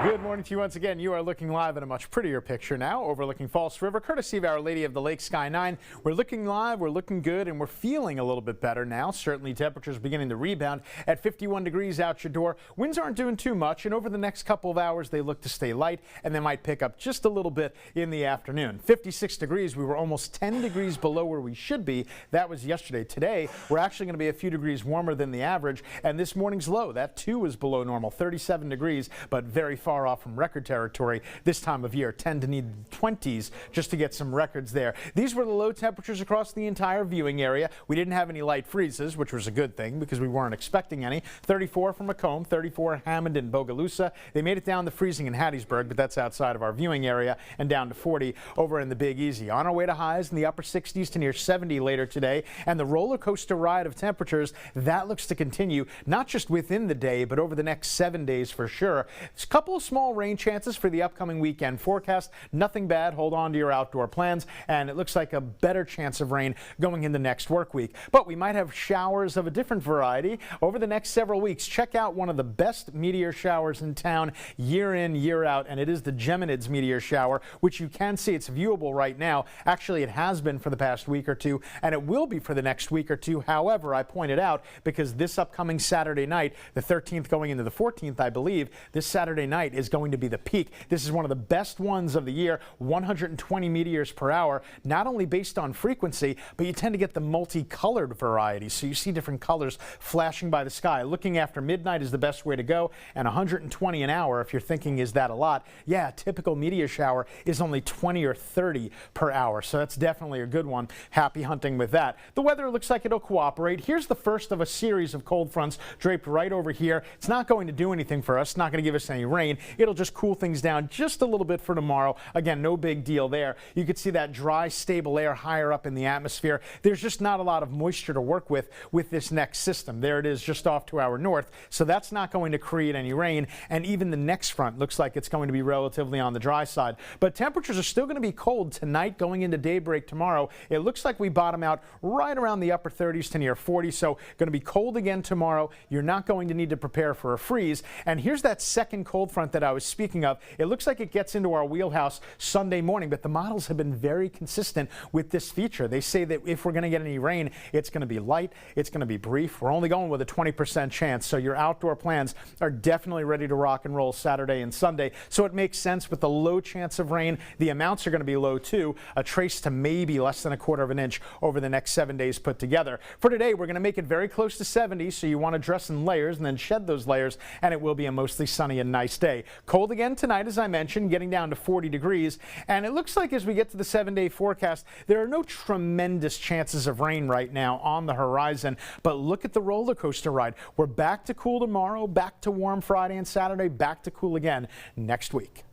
Good morning to you once again. You are looking live at a much prettier picture now overlooking False River, courtesy of Our Lady of the Lake Sky 9. We're looking live, we're looking good, and we're feeling a little bit better now. Certainly temperatures beginning to rebound at 51 degrees out your door. Winds aren't doing too much, and over the next couple of hours they look to stay light, and they might pick up just a little bit in the afternoon. 56 degrees, we were almost 10 degrees below where we should be. That was yesterday. Today, we're actually going to be a few degrees warmer than the average, and this morning's low, that too is below normal, 37 degrees, but very far off from record territory this time of year. Tend to need 20s just to get some records there. These were the low temperatures across the entire viewing area. We didn't have any light freezes, which was a good thing because we weren't expecting any. 34 for Macomb, 34 Hammond and Bogalusa. They made it down to freezing in Hattiesburg, but that's outside of our viewing area, and down to 40 over in the Big Easy. On our way to highs in the upper 60s to near 70 later today, and the roller coaster ride of temperatures, that looks to continue not just within the day, but over the next 7 days for sure. There's a couple of small rain chances for the upcoming weekend forecast. Nothing bad. Hold on to your outdoor plans, and it looks like a better chance of rain going into next work week. But we might have showers of a different variety over the next several weeks. Check out one of the best meteor showers in town year in, year out, and it is the Geminids meteor shower, which you can see. It's viewable right now. Actually, it has been for the past week or two, and it will be for the next week or two. However, I pointed out, because this upcoming Saturday night, the 13th going into the 14th, I believe, this Saturday night is going to be the peak. This is one of the best ones of the year, 120 meteors per hour, not only based on frequency, but you tend to get the multicolored variety. So you see different colors flashing by the sky. Looking after midnight is the best way to go, and 120 an hour, if you're thinking, is that a lot? Yeah, a typical meteor shower is only 20 or 30 per hour, so that's definitely a good one. Happy hunting with that. The weather looks like it'll cooperate. Here's the first of a series of cold fronts draped right over here. It's not going to do anything for us. It's not going to give us any rain. It'll just cool things down just a little bit for tomorrow. Again, no big deal there. You can see that dry, stable air higher up in the atmosphere. There's just not a lot of moisture to work with this next system. There it is just off to our north, so that's not going to create any rain, and even the next front looks like it's going to be relatively on the dry side. But temperatures are still going to be cold tonight going into daybreak tomorrow. It looks like we bottom out right around the upper 30s to near 40, so going to be cold again tomorrow. You're not going to need to prepare for a freeze. And here's that second cold front that I was speaking of. It looks like it gets into our wheelhouse Sunday morning, but the models have been very consistent with this feature. They say that if we're going to get any rain, it's going to be light, it's going to be brief. We're only going with a 20% chance, so your outdoor plans are definitely ready to rock and roll Saturday and Sunday. So it makes sense with the low chance of rain. The amounts are going to be low too, a trace to maybe less than a quarter of an inch over the next 7 days put together. For today, we're going to make it very close to 70, so you want to dress in layers and then shed those layers, and it will be a mostly sunny and nice day. Cold again tonight, as I mentioned, getting down to 40 degrees, and it looks like as we get to the 7-day forecast, there are no tremendous chances of rain right now on the horizon, but look at the roller coaster ride. We're back to cool tomorrow, back to warm Friday and Saturday, back to cool again next week.